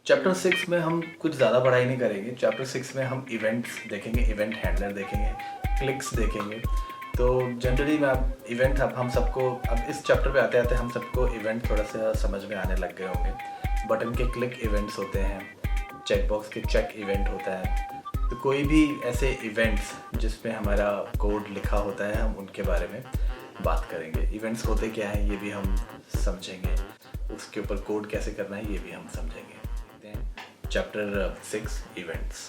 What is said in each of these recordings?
Chapter 6 में हम कुछ ज़्यादा पढ़ाई नहीं करेंगे। चैप्टर 6 में हम इवेंट्स देखेंगे, इवेंट हैंडलर देखेंगे, क्लिक्स देखेंगे। तो जनरली मैं अब इवेंट अब हम सबको अब इस चैप्टर पे आते आते हम सबको इवेंट थोड़ा सा समझ में आने लग गए होंगे। बटन के क्लिक इवेंट्स होते हैं, चेक बॉक्स के चेक इवेंट होता है। तो कोई भी ऐसे इवेंट्स जिसमें हमारा कोड लिखा होता है हम उनके बारे में बात करेंगे। इवेंट्स होते क्या हैं ये भी हम समझेंगे, उसके ऊपर कोड कैसे करना है ये भी हम समझेंगे। Chapter 6 events.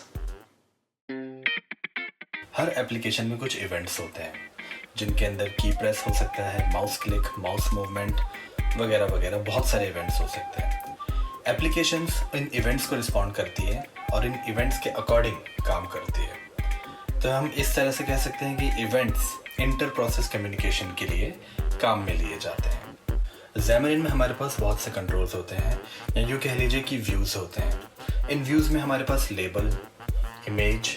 हर एप्लीकेशन में कुछ इवेंट्स होते हैं जिनके अंदर की प्रेस हो सकता है, माउस क्लिक, माउस मूवमेंट वगैरह वगैरह, बहुत सारे इवेंट्स हो सकते हैं। एप्लीकेशंस इन इवेंट्स को रिस्पॉन्ड करती है और इन इवेंट्स के अकॉर्डिंग काम करती है। तो हम इस तरह से कह सकते हैं कि इवेंट्स इंटर प्रोसेस कम्युनिकेशन के लिए काम में लिए जाते हैं। Xamarin में हमारे पास बहुत से कंट्रोल्स होते हैं, या यूँ कह लीजिए कि व्यूज़ होते हैं। इन व्यूज़ में हमारे पास label, image,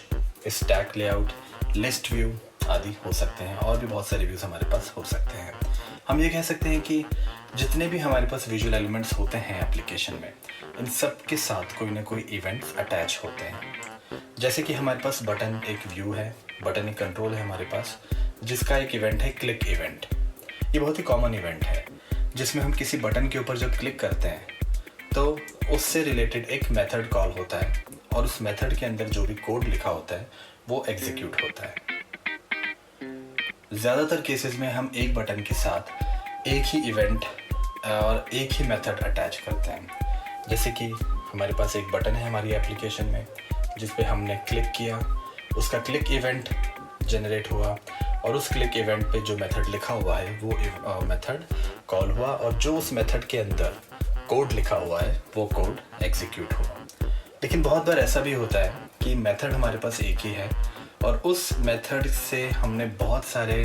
stack layout, list view आदि हो सकते हैं, और भी बहुत सारे व्यूज़ हमारे पास हो सकते हैं। हम ये कह सकते हैं कि जितने भी हमारे पास विजुअल एलिमेंट्स होते हैं एप्लीकेशन में, इन सब के साथ कोई ना कोई इवेंट्स अटैच होते हैं। जैसे कि हमारे पास बटन एक व्यू है, बटन एक कंट्रोल है हमारे पास, जिसका एक इवेंट है क्लिक इवेंट। ये बहुत ही कॉमन इवेंट है जिसमें हम किसी बटन के ऊपर जब क्लिक करते हैं तो उससे रिलेटेड एक मेथड कॉल होता है, और उस मेथड के अंदर जो भी कोड लिखा होता है वो एग्जीक्यूट होता है। ज़्यादातर केसेस में हम एक बटन के साथ एक ही इवेंट और एक ही मेथड अटैच करते हैं। जैसे कि हमारे पास एक बटन है हमारी एप्लीकेशन में जिस पे हमने क्लिक किया, उसका क्लिक इवेंट जनरेट हुआ, और उस क्लिक इवेंट पे जो मेथड लिखा हुआ है वो मेथड कॉल हुआ, और जो उस मेथड के अंदर कोड लिखा हुआ है वो कोड एग्जीक्यूट हुआ। लेकिन बहुत बार ऐसा भी होता है कि मेथड हमारे पास एक ही है और उस मेथड से हमने बहुत सारे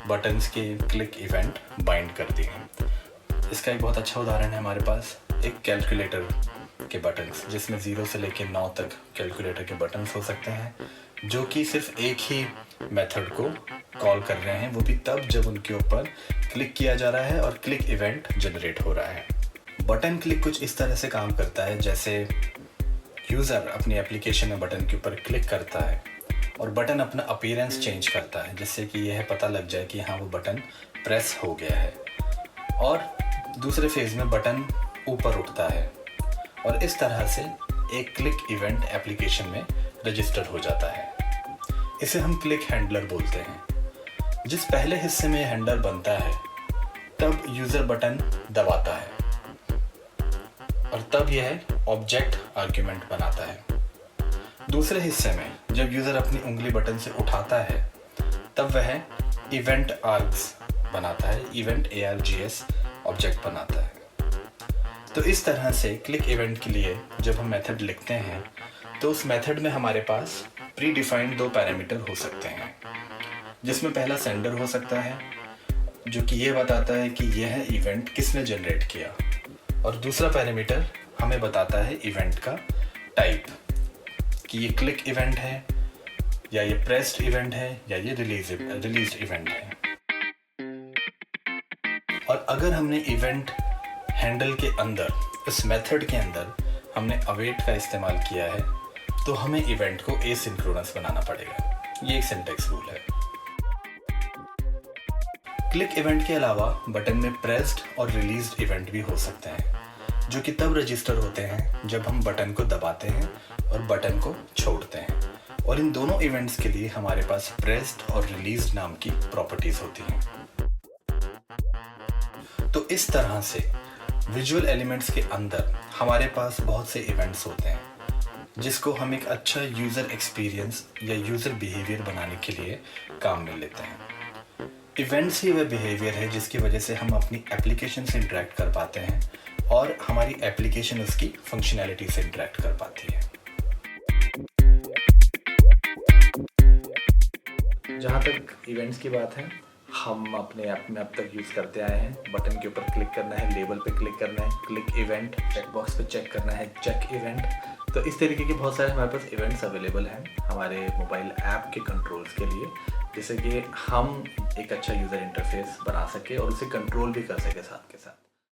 बटन्स के क्लिक इवेंट बाइंड कर दिए हैं। इसका एक बहुत अच्छा उदाहरण है हमारे पास एक कैलकुलेटर के बटन्स, जिसमें 0 से लेकर 9 तक कैलकुलेटर के बटन्स हो सकते हैं, जो कि सिर्फ एक ही मेथड को कॉल कर रहे हैं, वो भी तब जब उनके ऊपर क्लिक किया जा रहा है और क्लिक इवेंट जनरेट हो रहा है। बटन क्लिक कुछ इस तरह से काम करता है जैसे यूज़र अपनी एप्लीकेशन में बटन के ऊपर क्लिक करता है और बटन अपना अपीयरेंस चेंज करता है, जिससे कि यह पता लग जाए कि हाँ वो बटन प्रेस हो गया है, और दूसरे फेज़ में बटन ऊपर उठता है, और इस तरह से एक क्लिक इवेंट एप्लीकेशन में रजिस्टर हो जाता है। इसे हम क्लिक हैंडलर बोलते हैं। जिस पहले हिस्से में हैंडलर बनता है तब यूज़र बटन दबाता है और तब यह ऑब्जेक्ट आर्ग्यूमेंट बनाता है। दूसरे हिस्से में जब यूज़र अपनी उंगली बटन से उठाता है तब वह इवेंट आर्ग्स बनाता है, इवेंट ARGS ऑब्जेक्ट बनाता है। तो इस तरह से क्लिक इवेंट के लिए जब हम मेथड लिखते हैं तो उस मेथड में हमारे पास प्री डिफाइंड 2 पैरामीटर हो सकते हैं, जिसमें पहला सेंडर हो सकता है जो कि ये बताता है कि यह इवेंट किसने जनरेट किया, और दूसरा पैरामीटर हमें बताता है इवेंट का टाइप, कि ये क्लिक इवेंट है या ये प्रेस्ड इवेंट है या ये रिलीज्ड इवेंट है। और अगर हमने इवेंट हैंडल के अंदर, इस मेथड के अंदर हमने अवेट का इस्तेमाल किया है तो हमें इवेंट को एसिंक्रोनस बनाना पड़ेगा। ये एक सिंटैक्स रूल है। क्लिक इवेंट के अलावा बटन में प्रेस्ड और रिलीज्ड इवेंट भी हो सकते हैं, जो कि तब रजिस्टर होते हैं जब हम बटन को दबाते हैं और बटन को छोड़ते हैं, और इन दोनों इवेंट्स के लिए हमारे पास प्रेस्ड और रिलीज्ड नाम की प्रॉपर्टीज होती हैं। तो इस तरह से विजुअल एलिमेंट्स के अंदर हमारे पास बहुत से इवेंट्स होते हैं जिसको हम एक अच्छा यूज़र एक्सपीरियंस या यूज़र बिहेवियर बनाने के लिए काम में लेते हैं। इवेंट्स ही वह बिहेवियर है जिसकी वजह से हम अपनी एप्लीकेशन से इंटरेक्ट कर पाते हैं और हमारी एप्लीकेशन उसकी फंक्शनैलिटी से इंटरेक्ट कर पाती है। जहाँ तक इवेंट्स की बात है, हम अपने ऐप में अब तक यूज़ करते आए हैं। बटन के ऊपर क्लिक करना है, लेबल पे क्लिक करना है, क्लिक इवेंट, चेक बॉक्स पे चेक करना है, चेक इवेंट। तो इस तरीके के बहुत सारे हमारे पास इवेंट्स अवेलेबल हैं हमारे मोबाइल ऐप के कंट्रोल्स के लिए, जिससे कि हम एक अच्छा यूज़र इंटरफेस बना सके और उसे कंट्रोल भी कर सके साथ के साथ।